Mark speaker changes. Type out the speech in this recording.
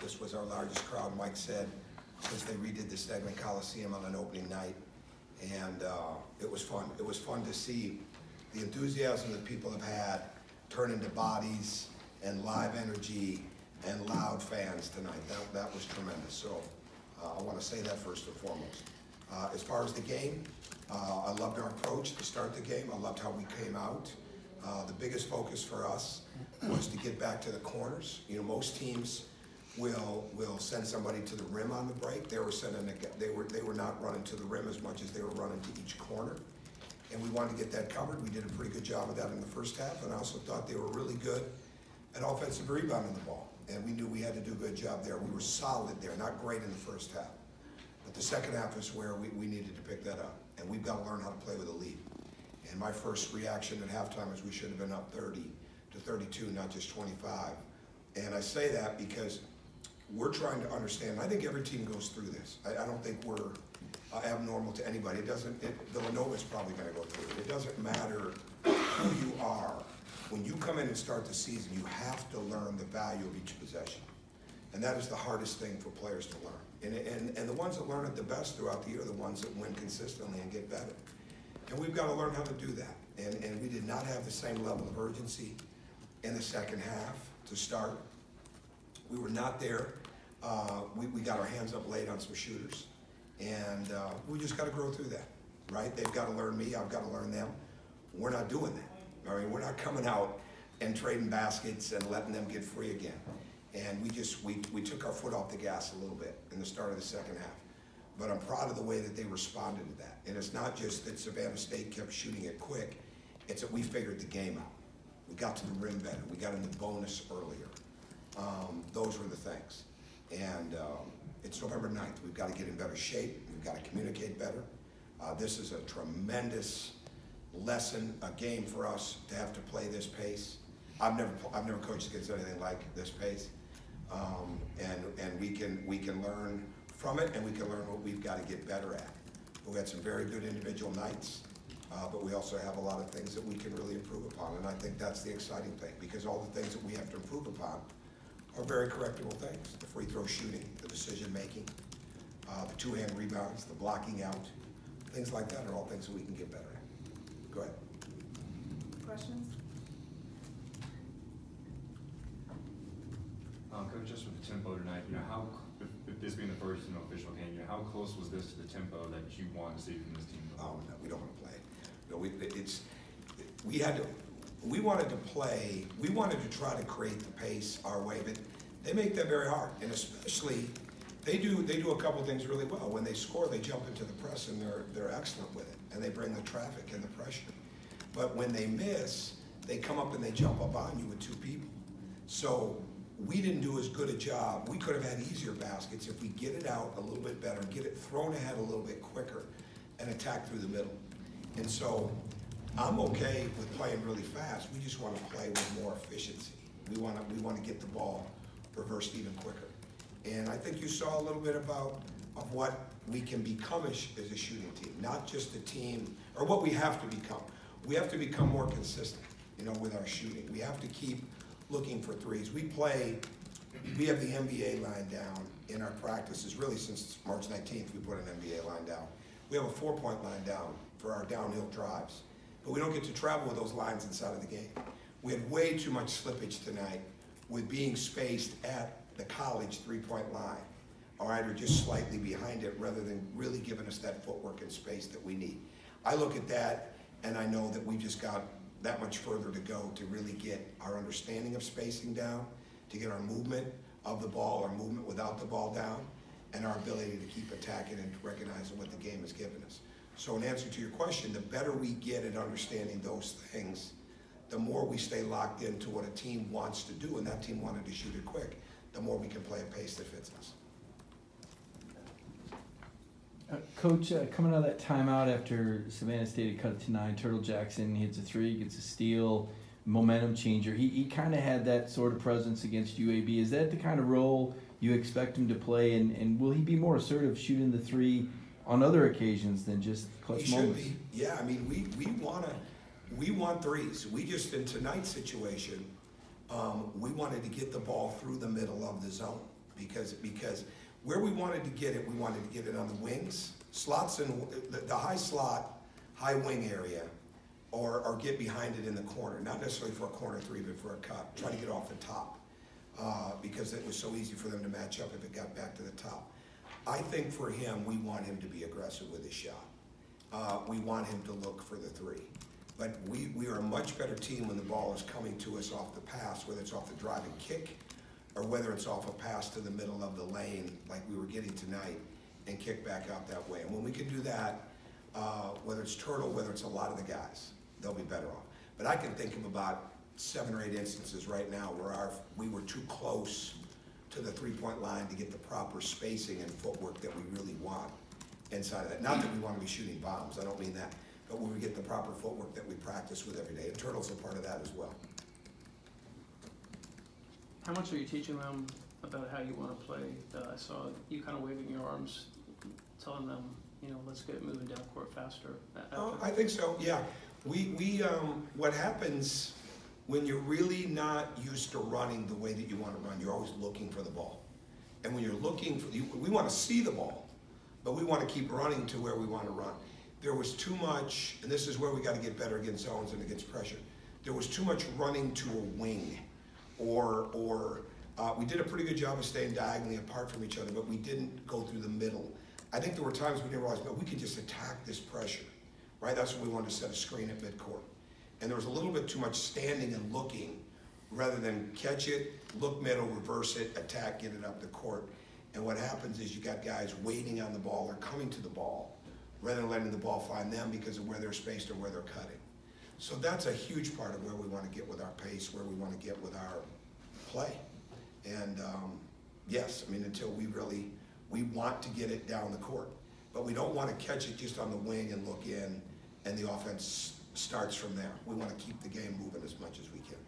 Speaker 1: This was our largest crowd, Mike said, since they redid the Stegman Coliseum on an opening night. And it was fun. It was fun to see the enthusiasm that people have had turn into bodies and live energy and loud fans tonight. That was tremendous. So I want to say that first and foremost. As far as the game, I loved our approach to start the game. I loved how we came out. The biggest focus for us was to get back to the corners. You know, most teams will send somebody to the rim on the break. They were not running to the rim as much as they were running to each corner. And we wanted to get that covered. We did a pretty good job of that in the first half, and I also thought they were really good at offensive rebounding the ball. And we knew we had to do a good job there. We were solid there, not great in the first half. But the second half is where we needed to pick that up. And we've got to learn how to play with a lead. And my first reaction at halftime is we should have been up 30 to 32, not just 25. And I say that because we're trying to understand. I think every team goes through this. I don't think we're abnormal to anybody. Villanova's probably going to go through it. It doesn't matter who you are. When you come in and start the season, you have to learn the value of each possession. And that is the hardest thing for players to learn. And the ones that learn it the best throughout the year are the ones that win consistently and get better. And we've got to learn how to do that. And we did not have the same level of urgency in the second half to start. We were not there. We got our hands up late on some shooters. And we just got to grow through that, right? They've got to learn me. I've got to learn them. We're not doing that. I mean, we're not coming out and trading baskets and letting them get free again. And we took our foot off the gas a little bit in the start of the second half. But I'm proud of the way that they responded to that. And it's not just that Savannah State kept shooting it quick. It's that we figured the game out. We got to the rim better. We got in the bonus earlier. Those were the things. And it's November 9th. We've got to get in better shape. We've got to communicate better. This is a tremendous lesson, a game for us to have to play this pace. I've never coached against anything like this pace. And we can learn from it, and we can learn what we've got to get better at. We had some very good individual nights, but we also have a lot of things that we can really improve upon. And I think that's the exciting thing, because all the things that we have to improve upon are very correctable things. The free throw shooting, the decision making, the two-hand rebounds, the blocking out, things like that are all things that we can get better at. Go ahead.
Speaker 2: Questions?
Speaker 3: Coach, just with the tempo tonight, how, if this being the first official game, how close was this to the tempo that you want to see from this team?
Speaker 1: Oh no, we don't want to play. No, we wanted to play. We wanted to try to create the pace our way, but they make that very hard. And especially, they do a couple things really well. When they score, they jump into the press, and they're excellent with it, and they bring the traffic and the pressure. But when they miss, they come up and they jump up on you with two people. So we didn't do as good a job. We could have had easier baskets if we get it out a little bit better, get it thrown ahead a little bit quicker, and attack through the middle. And so I'm okay with playing really fast. We just want to play with more efficiency. We want to get the ball reversed even quicker. And I think you saw a little bit of what we can become as a shooting team, not just a team, or what we have to become. We have to become more consistent, with our shooting. We have to keep looking for threes. We have the NBA line down in our practices, really since March 19th we put an NBA line down. We have a 4-point line down for our downhill drives, but we don't get to travel with those lines inside of the game. We had way too much slippage tonight with being spaced at the college 3-point line, all right, or just slightly behind it, rather than really giving us that footwork and space that we need. I look at that and I know that we just got that much further to go to really get our understanding of spacing down, to get our movement of the ball, our movement without the ball down, and our ability to keep attacking and recognizing what the game has given us. So in answer to your question, the better we get at understanding those things, the more we stay locked into what a team wants to do, and that team wanted to shoot it quick, the more we can play a pace that fits us.
Speaker 4: Coach, coming out of that timeout after Savannah State had cut it to 9, Turtle Jackson hits a 3, gets a steal, momentum changer. He kind of had that sort of presence against UAB. Is that the kind of role you expect him to play, and will he be more assertive shooting the 3 on other occasions than just clutch moments?
Speaker 1: He should be. Yeah, I mean, we want threes. We just, in tonight's situation, we wanted to get the ball through the middle of the zone. because where we wanted to get it, we wanted to get it on the wings, slots in the high slot, high wing area, or get behind it in the corner, not necessarily for a corner three, but for a cut, try to get off the top, because it was so easy for them to match up if it got back to the top. I think for him, we want him to be aggressive with his shot. We want him to look for the three. But we are a much better team when the ball is coming to us off the pass, whether it's off the driving kick, or whether it's off a pass to the middle of the lane, like we were getting tonight, and kick back out that way. And when we can do that, whether it's Turtle, whether it's a lot of the guys, they'll be better off. But I can think of about 7 or 8 instances right now where we were too close to the three-point line to get the proper spacing and footwork that we really want inside of that. Not that we want to be shooting bombs, I don't mean that, but when we get the proper footwork that we practice with every day. And Turtle's a part of that as well.
Speaker 5: How much are you teaching them about how you want to play? I saw you kind of waving your arms, telling them, let's get moving down court faster.
Speaker 1: I think so, yeah. What happens when you're really not used to running the way that you want to run, you're always looking for the ball. And when you're looking for, we want to see the ball, but we want to keep running to where we want to run. There was too much, and this is where we got to get better against zones and against pressure. There was too much running to a wing, or we did a pretty good job of staying diagonally apart from each other, but we didn't go through the middle. I think there were times we didn't realize, but we could just attack this pressure, right? That's when we wanted to set a screen at midcourt. And there was a little bit too much standing and looking rather than catch it, look middle, reverse it, attack, get it up the court. And what happens is you got guys waiting on the ball or coming to the ball rather than letting the ball find them because of where they're spaced or where they're cutting. So that's a huge part of where we want to get with our pace, where we want to get with our play. And yes, I mean, until we want to get it down the court, but we don't want to catch it just on the wing and look in and the offense starts from there. We want to keep the game moving as much as we can.